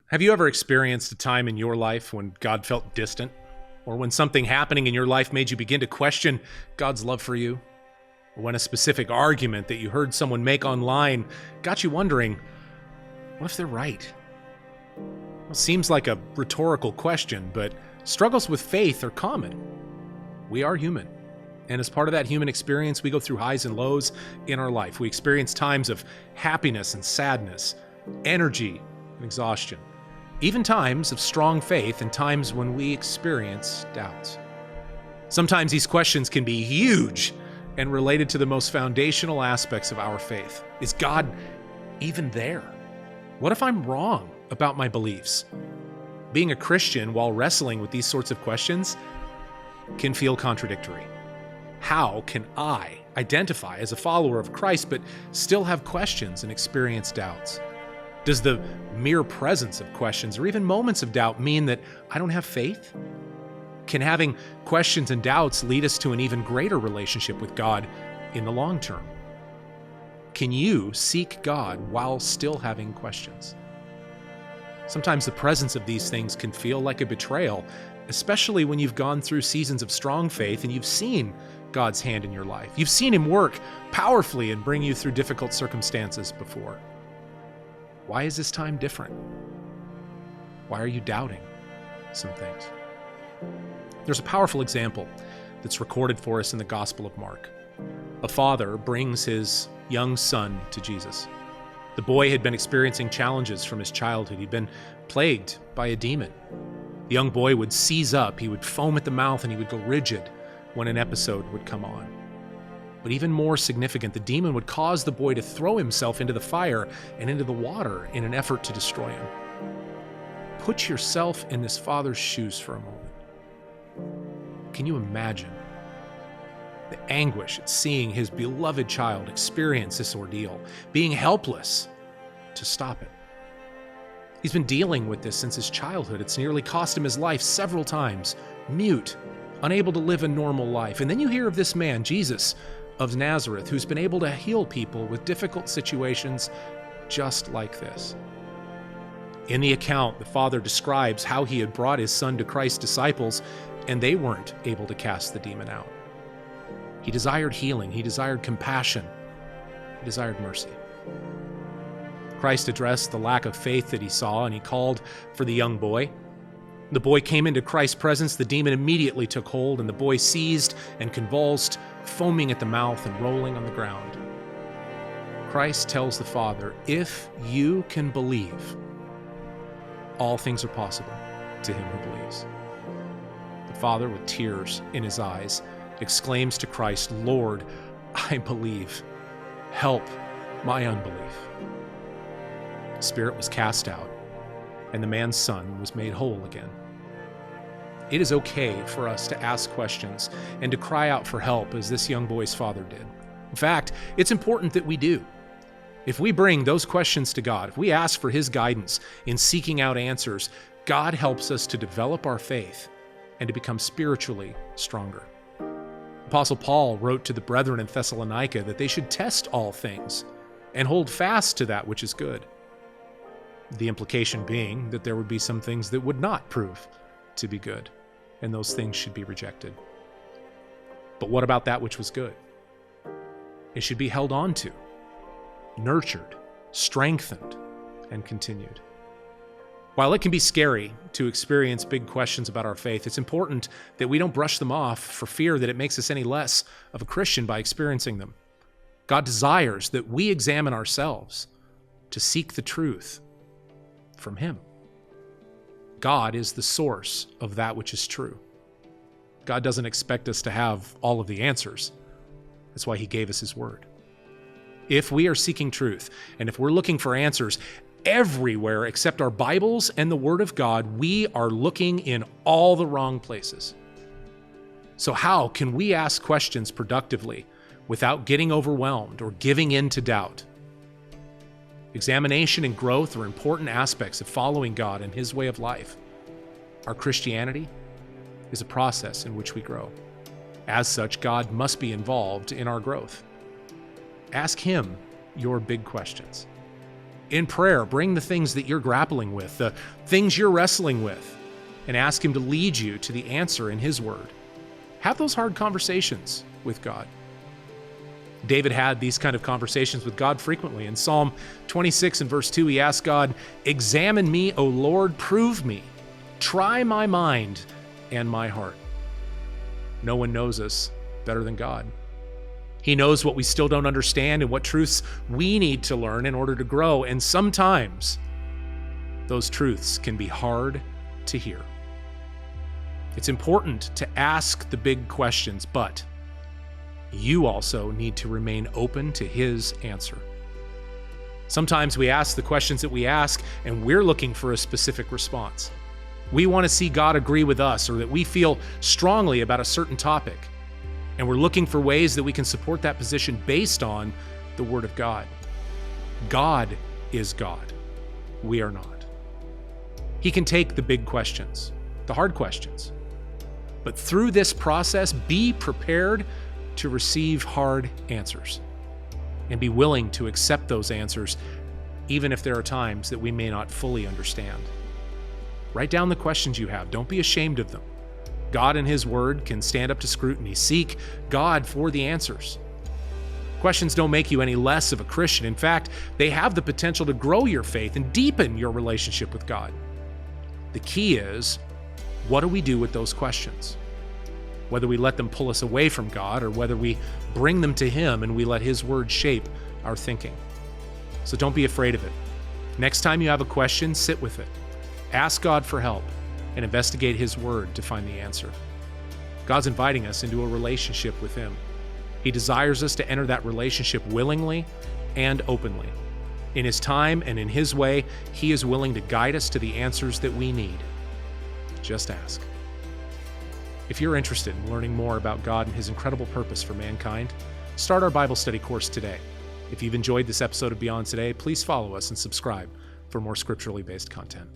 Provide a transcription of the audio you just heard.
Have you ever experienced a time in your life when God felt distant? Or when something happening in your life made you begin to question God's love for you? Or when a specific argument that you heard someone make online got you wondering, what if they're right? Well, it seems like a rhetorical question, but struggles with faith are common. We are human. And as part of that human experience, we go through highs and lows in our life. We experience times of happiness and sadness, energy and exhaustion. Even times of strong faith and times when we experience doubts. Sometimes these questions can be huge and related to the most foundational aspects of our faith. Is God even there? What if I'm wrong about my beliefs? Being a Christian while wrestling with these sorts of questions can feel contradictory. How can I identify as a follower of Christ but still have questions and experience doubts? Does the mere presence of questions or even moments of doubt mean that I don't have faith? Can having questions and doubts lead us to an even greater relationship with God in the long term? Can you seek God while still having questions? Sometimes the presence of these things can feel like a betrayal, especially when you've gone through seasons of strong faith and you've seen God's hand in your life. You've seen Him work powerfully and bring you through difficult circumstances before. Why is this time different? Why are you doubting some things? There's a powerful example that's recorded for us in the Gospel of Mark. A father brings his young son to Jesus. The boy had been experiencing challenges from his childhood. He'd been plagued by a demon. The young boy would seize up, he would foam at the mouth, and he would go rigid when an episode would come on. But even more significant, the demon would cause the boy to throw himself into the fire and into the water in an effort to destroy him. Put yourself in this father's shoes for a moment. Can you imagine the anguish at seeing his beloved child experience this ordeal, being helpless to stop it? He's been dealing with this since his childhood. It's nearly cost him his life several times, mute, unable to live a normal life. And then you hear of this man, Jesus of Nazareth, who's been able to heal people with difficult situations just like this. In the account, the father describes how he had brought his son to Christ's disciples, and they weren't able to cast the demon out. He desired healing, he desired compassion, he desired mercy. Christ addressed the lack of faith that he saw, and he called for the young boy. The boy came into Christ's presence, the demon immediately took hold, and the boy seized and convulsed, foaming at the mouth and rolling on the ground. Christ tells the father, if you can believe, all things are possible to him who believes. The father, with tears in his eyes, exclaims to Christ, Lord, I believe. Help my unbelief. The spirit was cast out, and the man's son was made whole again. It is okay for us to ask questions and to cry out for help as this young boy's father did. In fact, it's important that we do. If we bring those questions to God, if we ask for His guidance in seeking out answers, God helps us to develop our faith and to become spiritually stronger. Apostle Paul wrote to the brethren in Thessalonica that they should test all things and hold fast to that which is good. The implication being that there would be some things that would not prove to be good, and those things should be rejected. But what about that which was good? It should be held on to, nurtured, strengthened, and continued. While it can be scary to experience big questions about our faith, it's important that we don't brush them off for fear that it makes us any less of a Christian by experiencing them. God desires that we examine ourselves to seek the truth from Him. God is the source of that which is true. God doesn't expect us to have all of the answers. That's why He gave us His Word. If we are seeking truth, and if we're looking for answers everywhere except our Bibles and the Word of God, we are looking in all the wrong places. So how can we ask questions productively without getting overwhelmed or giving in to doubt? Examination and growth are important aspects of following God and His way of life. Our Christianity is a process in which we grow. As such, God must be involved in our growth. Ask Him your big questions. In prayer, bring the things that you're grappling with, the things you're wrestling with, and ask Him to lead you to the answer in His Word. Have those hard conversations with God. David had these kind of conversations with God frequently. In Psalm 26 and verse 2, he asked God, "Examine me, O Lord, prove me. Try my mind and my heart." No one knows us better than God. He knows what we still don't understand and what truths we need to learn in order to grow. And sometimes those truths can be hard to hear. It's important to ask the big questions, but you also need to remain open to His answer. Sometimes we ask the questions that we ask, and we're looking for a specific response. We want to see God agree with us, or that we feel strongly about a certain topic. And we're looking for ways that we can support that position based on the Word of God. God is God. We are not. He can take the big questions, the hard questions. But through this process, be prepared to receive hard answers and be willing to accept those answers, even if there are times that we may not fully understand. Write down the questions you have. Don't be ashamed of them. God and His Word can stand up to scrutiny. Seek God for the answers. Questions don't make you any less of a Christian. In fact, they have the potential to grow your faith and deepen your relationship with God. The key is, what do we do with those questions? Whether we let them pull us away from God or whether we bring them to Him and we let His Word shape our thinking. So don't be afraid of it. Next time you have a question, sit with it. Ask God for help and investigate His Word to find the answer. God's inviting us into a relationship with Him. He desires us to enter that relationship willingly and openly. In His time and in His way, He is willing to guide us to the answers that we need. Just ask. If you're interested in learning more about God and His incredible purpose for mankind, start our Bible study course today. If you've enjoyed this episode of Beyond Today, please follow us and subscribe for more scripturally based content.